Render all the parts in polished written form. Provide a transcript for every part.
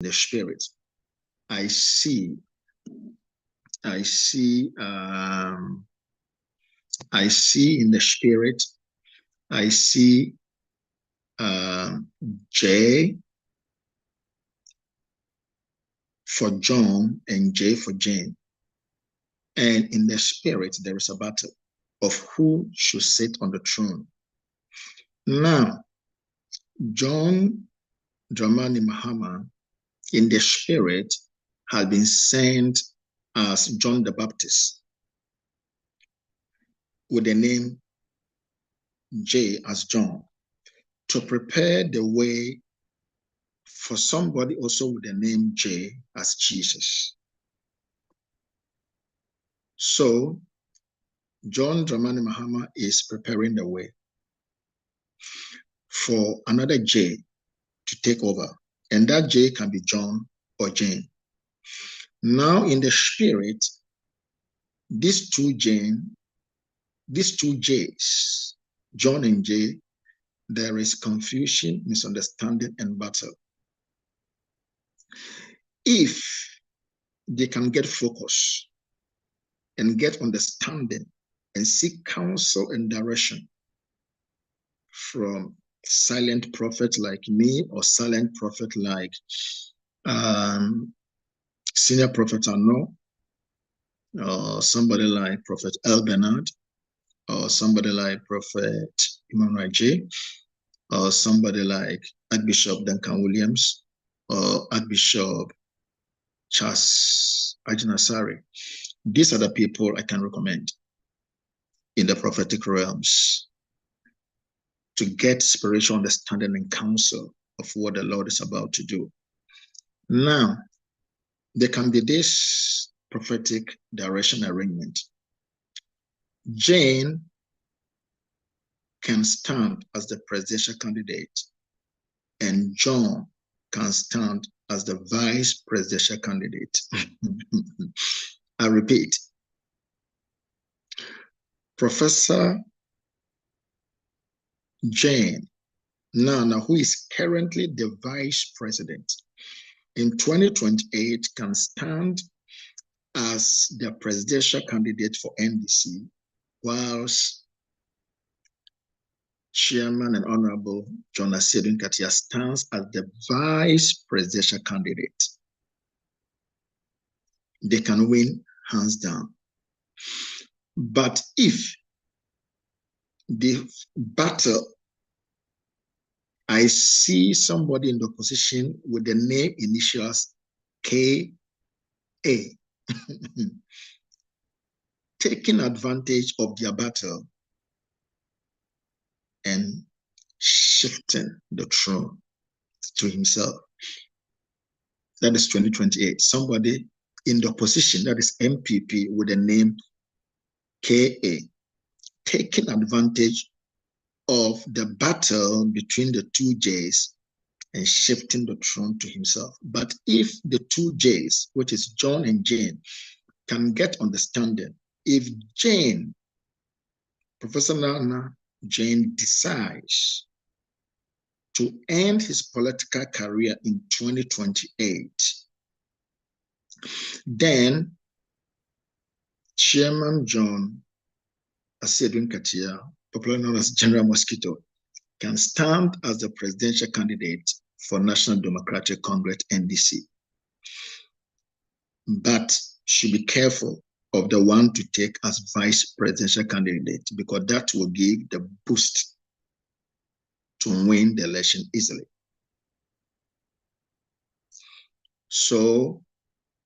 the spirit. I see in the spirit, I see J for John and J for Jane. And in the spirit, there is a battle of who should sit on the throne. Now, John Dramani Mahama, in the spirit, has been sent as John the Baptist with the name J as John to prepare the way for somebody also with the name J as Jesus. So John Dramani Mahama is preparing the way for another J to take over. And that J can be John or Jane. Now in the spirit, these two J's, John and J, there is confusion, misunderstanding, and battle. If they can get focus and get understanding and seek counsel and direction from silent prophet like me or silent prophet like senior prophet Arno, or somebody like Prophet El Bernard, or somebody like Prophet Emmanuel J, or somebody like Archbishop Duncan Williams, or Archbishop Charles Ajinasari. These are the people I can recommend in the prophetic realms to get spiritual understanding and counsel of what the Lord is about to do. Now, there can be this prophetic direction arrangement. Jane can stand as the presidential candidate, and John can stand as the vice presidential candidate. I repeat, Professor Jane Nana, who is currently the vice president, in 2028 can stand as the presidential candidate for NDC, whilst Chairman and Honorable John Asedun Katia stands as the vice presidential candidate. They can win hands down. But if the battle, I see somebody in the opposition with the name initials KA taking advantage of their battle and shifting the throne to himself. That is 2028. Somebody in the opposition, that is MPP, with the name KA, taking advantage of the battle between the two J's and shifting the throne to himself. But if the two J's, which is John and Jane, can get understanding, if Jane, Professor Nana Jane, decides to end his political career in 2028, then Chairman John Asedun Katia, popularly known as General Mosquito, can stand as the presidential candidate for National Democratic Congress, NDC. But should be careful of the one to take as vice presidential candidate, because that will give the boost to win the election easily. So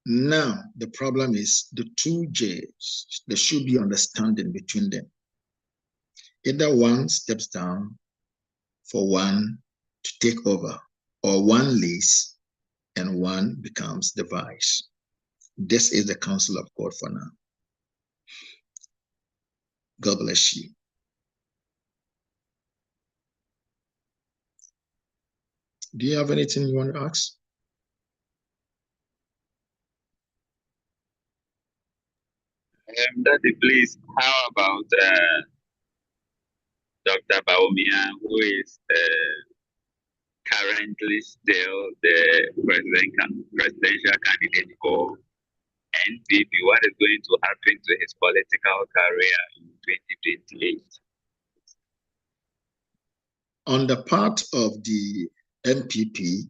now the problem is the two J's, there should be understanding between them. Either one steps down for one to take over, or one leaves and one becomes the vice. This is the counsel of God for now. God bless you. Do you have anything you want to ask? Daddy, please, how about Dr. Baumia, who is currently still the presidential candidate for NPP. What is going to happen to his political career in 2028? On the part of the MPP,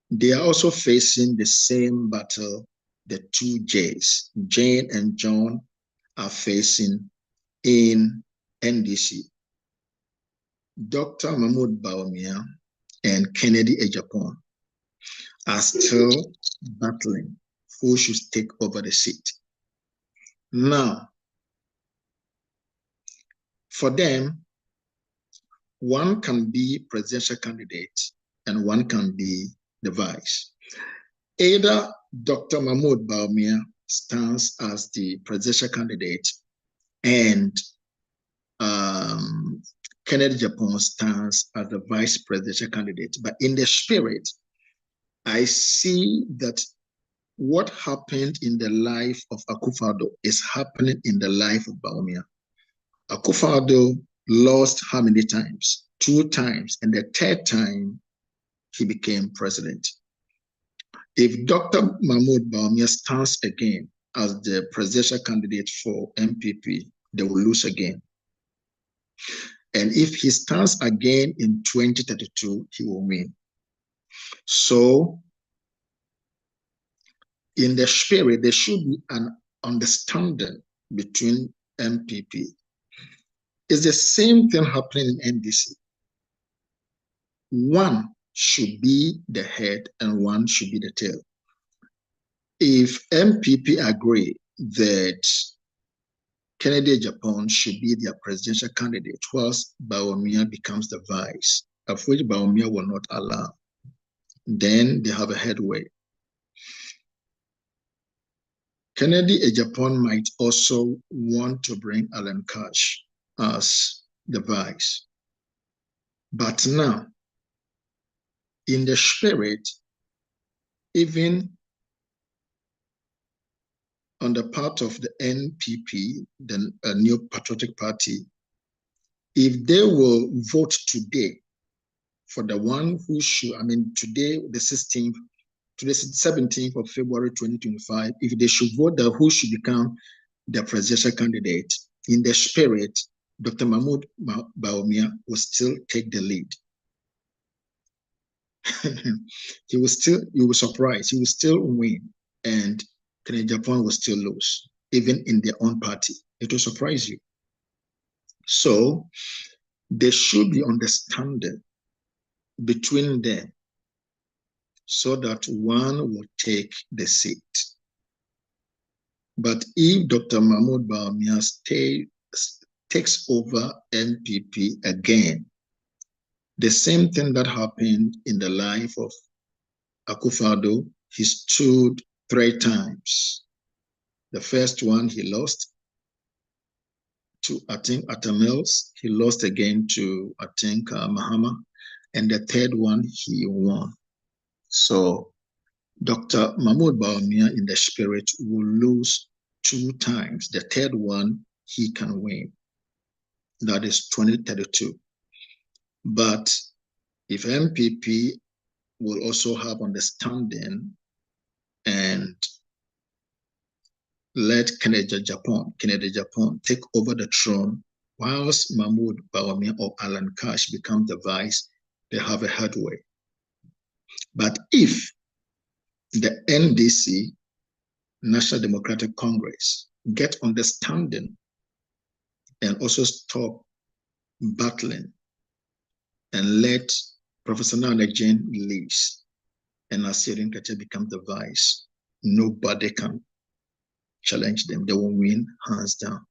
they are also facing the same battle the two J's, Jane and John, are facing in NDC. Dr. Mahmoud Bawumia and Kennedy Ejapon are still battling who should take over the seat. Now, for them, one can be presidential candidate and one can be the vice. Either Dr. Mahmoud Bawumia stands as the presidential candidate and Kennedy Ejapon stands as the vice presidential candidate. But in the spirit, I see that what happened in the life of Akufo-Addo is happening in the life of Bawumia. Akufo-Addo lost how many times? 2 times. And the 3rd time, he became president. If Dr. Mahmoud Bawumia stands again as the presidential candidate for MPP, they will lose again. And if he stands again in 2032, he will win. So, in the spirit, there should be an understanding between MPP. It's the same thing happening in NDC. One should be the head and one should be the tail. If MPP agree that Kennedy Ejapon should be their presidential candidate, whilst Bawumia becomes the vice, of which Bawumia will not allow, then they have a headway. Kennedy Ejapon might also want to bring Alan Cash as the vice. But now, in the spirit, even on the part of the NPP, the New Patriotic Party, if they will vote today for the one who should, today, the 16th, today, 17th of February 2025, if they should vote that who should become the presidential candidate, in the spirit, Dr. Mahmoud Bawumia will still take the lead. He will still, you will surprise, he will still win, and Kennedy Ejapon will still lose, even in their own party. It will surprise you. So there should be understanding between them so that one will take the seat. But if Dr. Mahmoud Bawumia takes over NPP again, the same thing that happened in the life of Akufo-Addo, he stood 3 times. The first one he lost to, I think, Atta Mills. He lost again to, I think, Mahama. And the 3rd one he won. So Dr. Mahmoud Bawumia in the spirit will lose 2 times. The 3rd one he can win. That is 2032. But if MPP will also have understanding and let Kennedy Ejapon take over the throne, whilst Mahmoud Bawumia or Alan Cash become the vice, they have a headway. But if the NDC, National Democratic Congress, get understanding and also stop battling and let Professor Nana Jane leaves and Asirin Kache become the vice, nobody can challenge them. They will win hands down.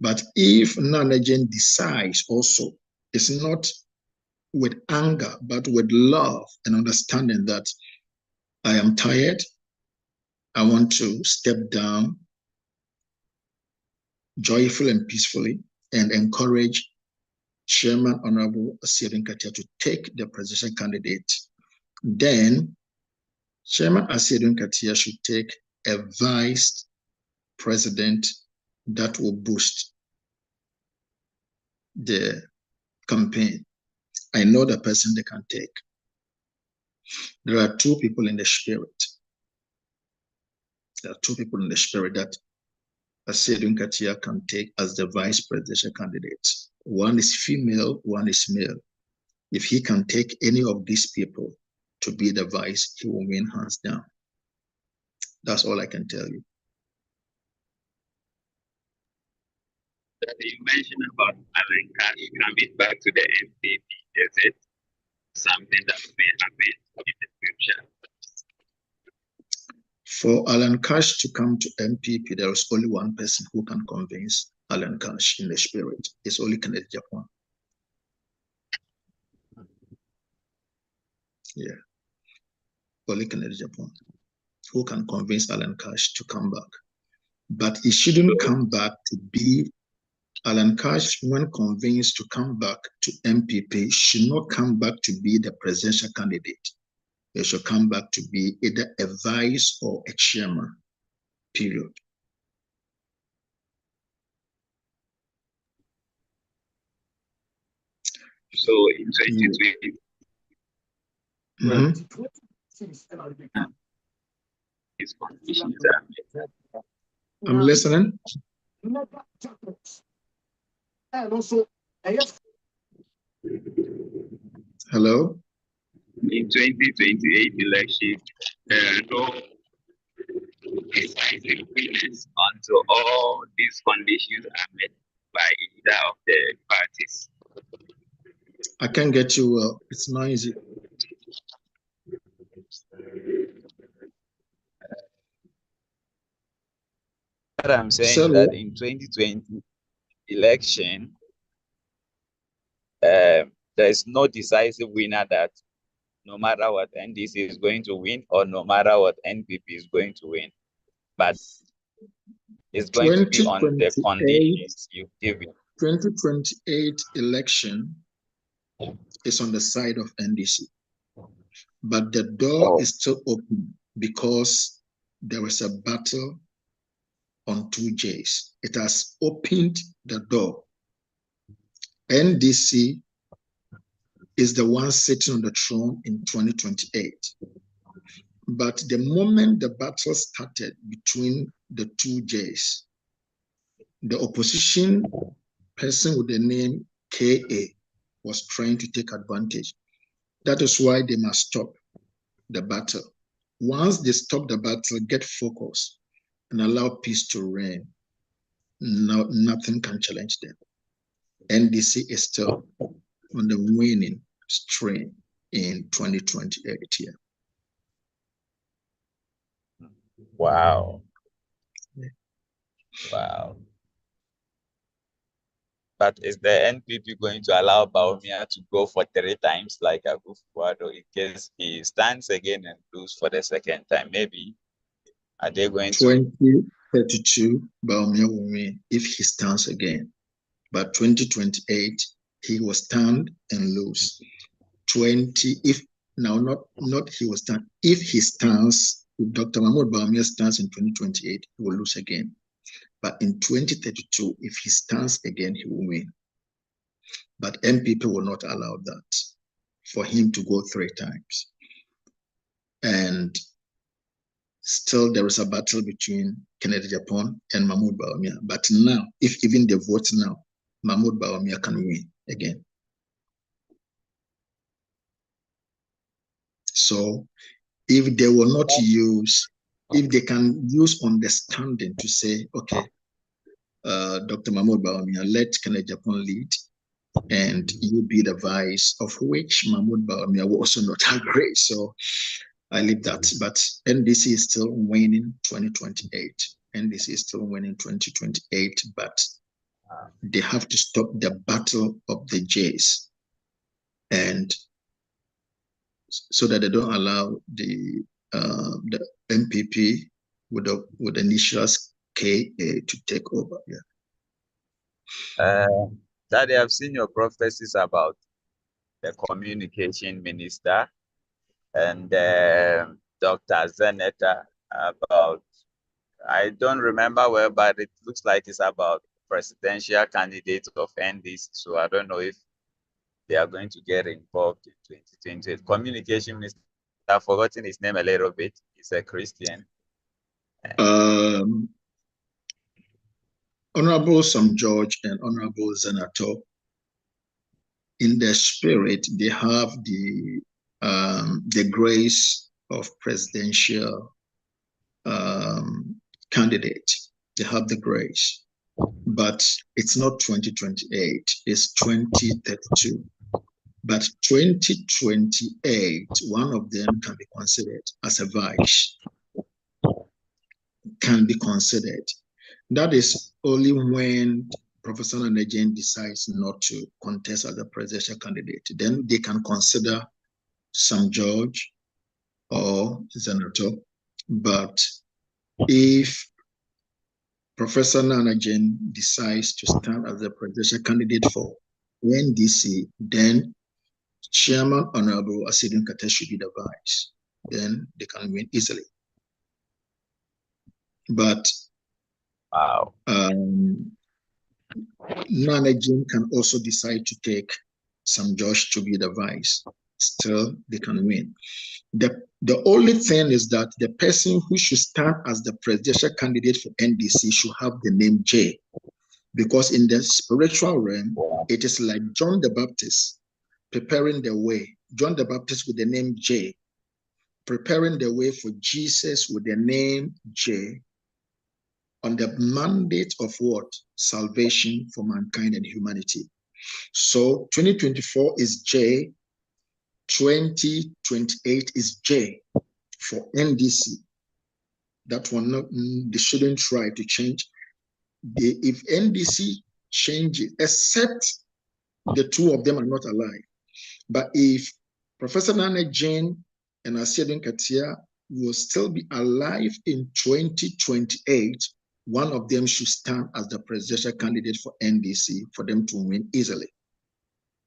But if Nana Jane decides also, it's not with anger, but with love and understanding that I am tired, I want to step down joyfully and peacefully and encourage Chairman Honorable Asirin Katia to take the presidential candidate, then Chairman Asirin Katia should take a vice president that will boost the campaign. I know the person they can take. There are two people in the spirit. There are two people in the spirit that Asiedun Katia can take as the vice presidential candidate. One is female, one is male. If he can take any of these people to be the vice, he will win hands down. That's all I can tell you. You mentioned about Alan Cash coming back to the NPP. Is it something that may happen in the future? For Alan Cash to come to MPP, there is only one person who can convince Alan Cash in the spirit. It's only Kenneth Japan. Yeah. Only Kenneth Japan who can convince Alan Cash to come back. But he shouldn't come back to be Alan Cash, when convinced to come back to MPP, should not come back to be the presidential candidate. He should come back to be either a vice or a chairman, period. So in 2020, his conditions are met. I'm listening. Hello? In 2028 election, there are no decisive winners until all these conditions are met by either of the parties. I can't get you well. It's noisy. What I'm saying that in 2020 election, there is no decisive winner that no matter what NDC is going to win or no matter what NPP is going to win. But it's going to be on the conditions you give it. 2028 election is on the side of NDC. But the door is still open because there is a battle on 2Js. It has opened the door. NDC is the one sitting on the throne in 2028. But the moment the battle started between the 2Js, the opposition person with the name KA was trying to take advantage. That is why they must stop the battle. Once they stop the battle, get focused, and allow peace to reign, nothing can challenge them. NDC is still on the winning stream in 2028 here. Wow. Yeah. Wow. But is the NPP going to allow Bawumia to go for 3 times like Akufo-Addo in case he stands again and lose for the second time? Maybe are they going 2032, Bawumia will win if he stands again. But 2028, he will stand and lose. If he will stand. If he stands, if Dr. Mahmoud Bawumia stands in 2028, he will lose again. But in 2032, if he stands again, he will win. But MPP will not allow that for him to go 3 times. And still there is a battle between Kennedy Japan and Mahmoud Bawumia. But now, if even they vote now, Mahmoud Bawumia can win again. So if they will not use, if they can use understanding to say, okay, Dr. Mahmoud Bawumia, let Kennedy Japan lead, and you be the vice, of which Mahmoud Bawumia will also not agree. So I leave that. But NDC is still winning 2028. NDC is still winning 2028, but they have to stop the battle of the J's, and so that they don't allow the MPP with the initials KA to take over. Yeah. Daddy, I've seen your prophecies about the communication minister and Dr. Zeneta about, I don't remember well, but it looks like it's about presidential candidate of NDC. So I don't know if they are going to get involved in 2028. Communication minister, I've forgotten his name a little bit. He's a Christian. Honorable Sam George and Honorable Zenato, in their spirit, they have the grace of presidential candidate. They have the grace, but it's not 2028, it's 2032. But 2028, one of them can be considered as a vice, can be considered. That is only when Professor Nana Jane decides not to contest as a presidential candidate. Then they can consider Sam George or Zenato. But if Professor Nana Jane decides to stand as a presidential candidate for NDC, then Chairman Honorable Asidun Kate should be the vice. Then they can win easily. But wow. Nana Jane can also decide to take Sam George to be the vice. Still, they can win. The only thing is that the person who should stand as the presidential candidate for NDC should have the name J. Because in the spiritual realm, it is like John the Baptist preparing the way. John the Baptist with the name J, preparing the way for Jesus with the name J, on the mandate of what? Salvation for mankind and humanity. So 2024 is J, 2028 is J for NDC. That one, they shouldn't try to change. If NDC changes, except the two of them are not alive. But if Professor Nana Jane and Asidun Katia will still be alive in 2028, one of them should stand as the presidential candidate for NDC for them to win easily.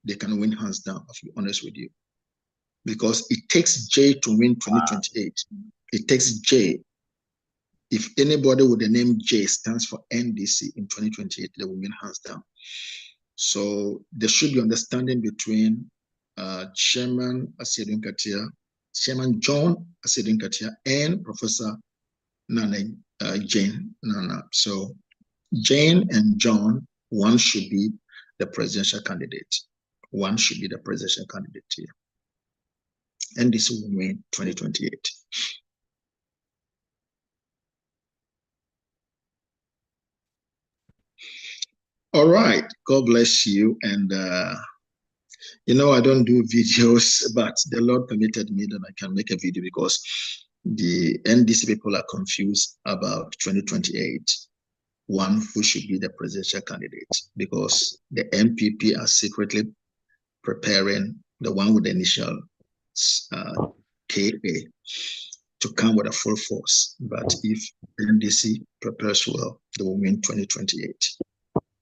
They can win hands down, I'll be honest with you. Because it takes J to win 2028. It takes J. If anybody with the name J stands for NDC in 2028, they will win hands down. So there should be understanding between Chairman Asidun Katia, Chairman John Asidun Katia, and Professor Nana Jane Nana. So Jane and John, one should be the presidential candidate. One should be the presidential candidate here. And this will win 2028. All right. God bless you. And you know, I don't do videos, but the Lord permitted me that I can make a video because the NDC people are confused about 2028, one who should be the presidential candidate, because the MPP are secretly preparing the one with the initial KA to come with a full force. But if NDC prepares well, they will win 2028.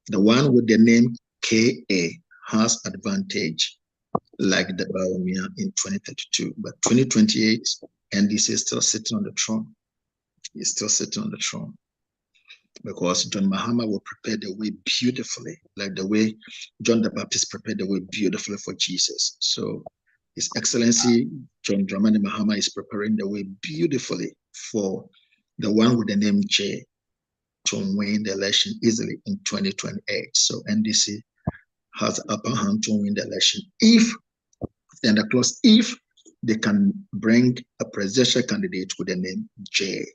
The one with the name KA has advantage like the Baumia in 2032, but 2028, NDC is still sitting on the throne. He's still sitting on the throne because John Mahama will prepare the way beautifully, like the way John the Baptist prepared the way beautifully for Jesus. So His Excellency John Dramani Mahama is preparing the way beautifully for the one with the name J to win the election easily in 2028. So NDC has the upper hand to win the election if, and the clause, if they can bring a presidential candidate with the name J,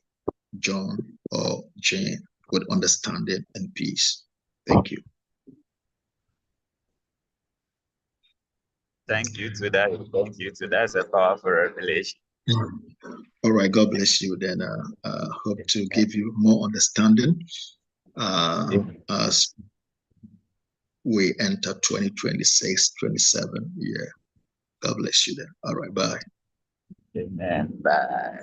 John or Jane, with understanding and peace. Thank you. Thank you to that. Thank you to that. That's a powerful revelation. All right, God bless you. Then hope to give you more understanding as we enter 2026, 27. Yeah. God bless you then. All right, bye. Amen. Bye.